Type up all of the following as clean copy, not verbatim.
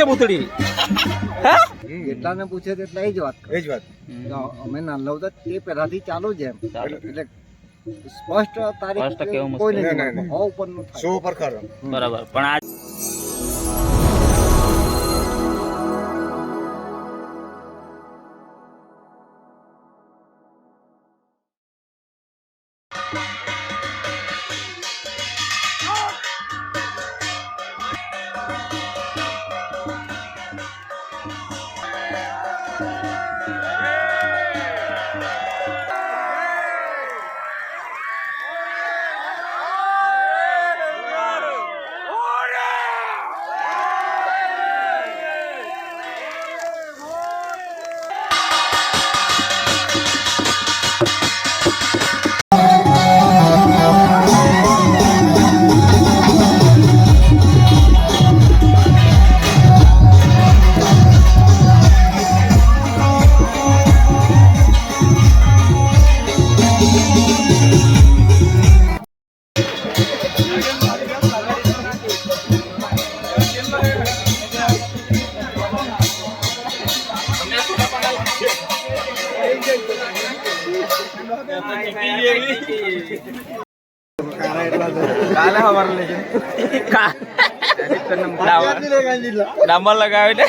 ભૂતડી હે એટલાને પૂછે તો એટલે એ જ વાત અમે નાના હતા તે પહેલાથી ચાલુ જ એમ એટલે સ્પષ્ટ તારીખ કોઈ નહીં ઉપરનું સો પર ખરો બરાબર પણ આ કાલે હવાર લે છે નંબર લગાવીને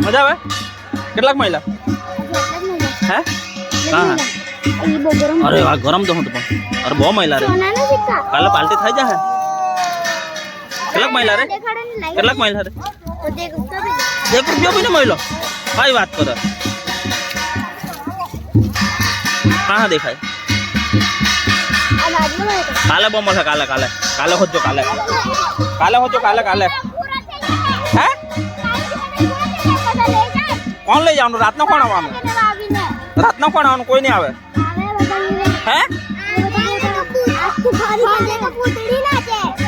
મજા આવે કેટલાક મહિલા હે હા અરે વાહ ગરમ તો હતું પણ અરે બહુ મહિલા રે કાલે પાલટી થઈ જાય કેટલાક મહિલા રે એક રૂપિયો બી ને મહિલો કઈ વાત કરે કहाँ દેખાય કાલે બહુ મળશે કાલે કાલે કાલે હોજો કાલે કાલે હોજો કાલે કાલે હે કોણ લઈ જવાનું રાતના કોણ આવવાનું રાતના કોણ આવવાનું કોઈ નહીં આવે હે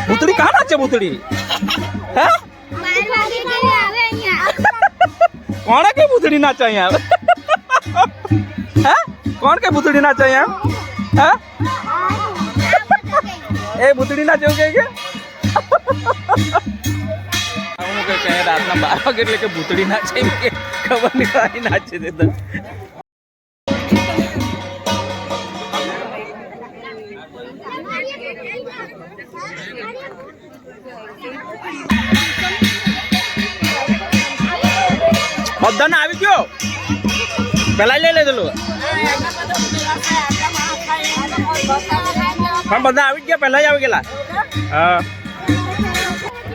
ભૂતડી કાં નાચે ભૂતડી હે કોણે કે ભૂતડી નાચે અહીંયા હે કોણ કે ભૂતડી નાચે અહીંયા હે એ ભૂતડી નાચે એવું કે રાતના 12 વાગે એટલે કે ભૂતડી નાચે કે ખબર નહીં નાચે તે બધાને આવી ગયો પેલા લઈ લીધેલું પણ બધા આવી ગયા પહેલા જ આવી ગયેલા હા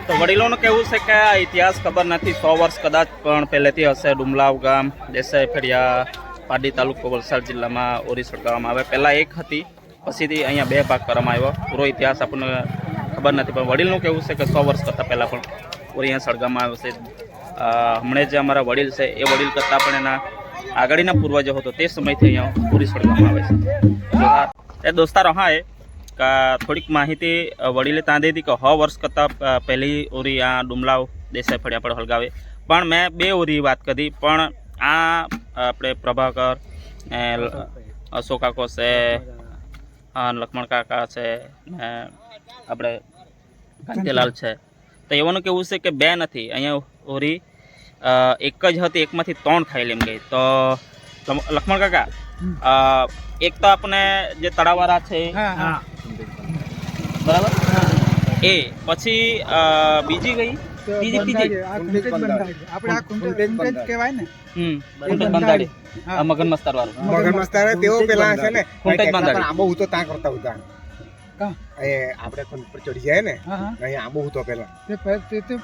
તો વડીલોનું કહેવું છે કે આ ઇતિહાસ ખબર નથી 100 વર્ષ કદાચ પણ પહેલેથી હશે ડુમલાવ ગામ દેસાઈ ફળિયા પાડી તાલુકો વલસાડ જિલ્લામાં ઓરી સળગાવવામાં આવે પહેલાં એક હતી પછીથી અહીંયા 2 ભાગ કરવામાં આવ્યો પૂરો ઇતિહાસ આપણને ખબર નથી પણ વડીલનું કહેવું છે કે 100 વર્ષ કરતાં પહેલાં પણ ઓરી અહીંયા સળગાવવામાં આવ્યો છે હમણાં જે અમારા વડીલ છે એ વડીલ કરતાં પણ એના આગળના પૂર્વજો હતો તે સમયથી અહીંયા ઓરી સળગાવવામાં આવે છે એ દોસ્તારો હા એ થોડીક માહિતી વડીલે ત્યાં દીધી કે 100 વર્ષ કરતાં પહેલી ઓરી આ ડુમલાવ દેસાઈ ફળિયા પર હળગાવે પણ મેં 2 ઓરી વાત કરી પણ આ આપણે પ્રભાકર અશોક કાકો છે લક્ષ્મણ કાકા છે ને આપણે કાંતિલાલ છે તો એવાનું કેવું છે કે 2 નથી અહીંયા ઓરી એક જ હતી એકમાંથી 3 થયેલી એમ ગઈ તો લક્ષ્મણ કાકા એક તો આપણે જે તળાવવાળા છે બરાબર એ પછી બીજી ગઈ મગન મસ્તાર વાળું આપણે પર ચડી જાય ને અહીંયા આંબો હતો પેલા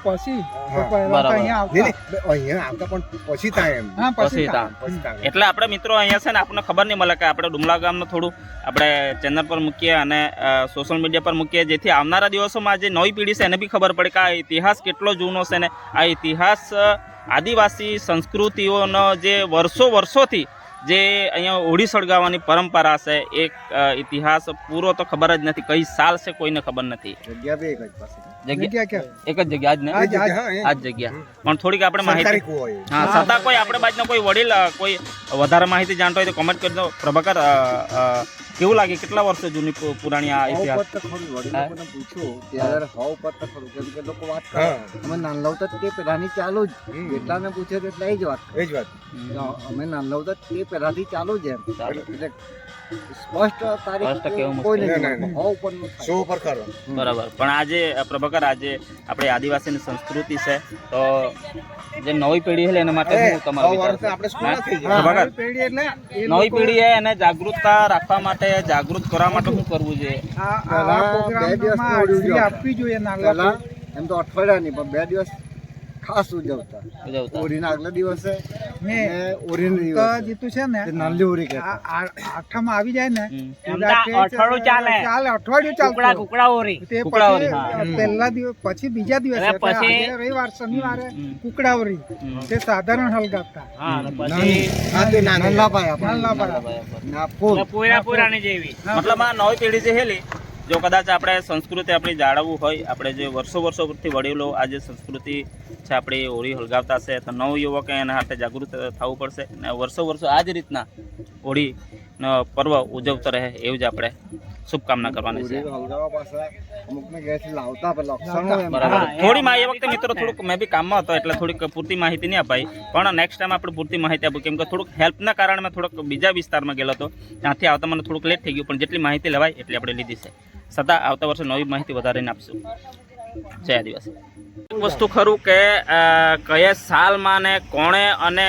પછી અહીંયા આવતા પણ પછી થાય એમ એટલે આપણે મિત્રો અહીંયા છે ને આપણને ખબર નહીં મળે કે આપણે ડુમલા ગામનું થોડું આપણે ચેનલ પર મૂકીએ અને સોશિયલ મીડિયા પર મૂકીએ જેથી આવનારા દિવસોમાં જે નવી પેઢી છે એને બી ખબર પડે કે આ ઇતિહાસ કેટલો જૂનો છે ને આ ઇતિહાસ આદિવાસી સંસ્કૃતિઓનો જે વર્ષોથી જે અહીંયા ઓળી સળગાવવાની પરંપરા છે એક ઇતિહાસ પૂરો તો ખબર જ નથી કઈ સાલ છે કોઈને ખબર નથી જગ્યા એક જ જગ્યા આ જ જગ્યા પણ થોડીક આપણે માહિતી હા છતાં કોઈ આપણે બાજુનો કોઈ વડીલ કોઈ વધારે માહિતી જાણતો હોય તો કોમેન્ટ કરજો પ્રભાકર કેવું લાગે કેટલા વર્ષો જૂની પુરાણી આ ઇતિહાસ પૂછ્યું ત્યારે લોકો વાત કરે અમે નાનલાવતા તે પેલાની ચાલુ જ એટલાને પૂછે એટલે એ જ વાત અમે નાનલાવતા તે પેલાથી ચાલુ જ એમ એટલે સ્પષ્ટ તારીખ કોઈ નહીં બરાબર પણ આજે પ્રભાકર આજે આપણે આદિવાસીની સંસ્કૃતિ છે તો જે નવી પેઢી છે એના માટે શું તમારો વિચાર પ્રભાકર નવી પેઢી એને જાગૃતતા રાખવા માટે જાગૃત કરવા માટે શું કરવું જોઈએ આપવી જોઈએ એમ તો અઠવાડિયાની પણ 2 દિવસ ખાસ ઉજવતા ઓરીના આગલા દિવસે જીતું છે ને નાલી ઓરી કે આઠામાં આવી જાય ને અઠવાડિયું ચાલે પહેલા દિવસ પછી બીજા દિવસે રવિવાર શનિવારે કુકડા ઓરી તે સાધારણ હલગાવતા મતલબ આ નવી પેઢી જે હેલી જો કદાચ આપણે સંસ્કૃતિ આપણી જાળવવું હોય આપણે જે વર્ષોથી વડીલો આ જે સંસ્કૃતિ છે આપણી હોળી હળગાવતા છે તો નવ યુવકે એના હાથે જાગૃત થવું પડશે અને વર્ષો આ જ રીતના હોળીનો પર્વ ઉજવતો રહે એવું જ આપણે શુભકામના કરવાની છે બરાબર થોડી એ વખતે મિત્રો થોડુંક મેં બી કામમાં હતો એટલે થોડીક પૂરતી માહિતી નહીં અપાઈ પણ નેક્સ્ટ ટાઈમ આપણે પૂરતી માહિતી આપું કેમ કે થોડુંક હેલ્પના કારણે મેં થોડોક બીજા વિસ્તારમાં ગયેલો હતો ત્યાંથી આવતા મને થોડુંક લેટ થઈ ગયું પણ જેટલી માહિતી લેવાય એટલી આપણે લીધી છે છતાં આવતા વર્ષે નવી માહિતી વધારીને આપશું જય આદિવાસી એક વસ્તુ ખરું કે કયા સાલમાં ને કોણે અને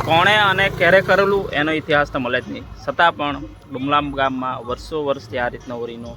કોણે અને ક્યારે કરેલું એનો ઇતિહાસ તો મળે જ નહીં છતાં પણ ડુમલામ ગામમાં વર્ષોથી આ રીતના ઓરીનો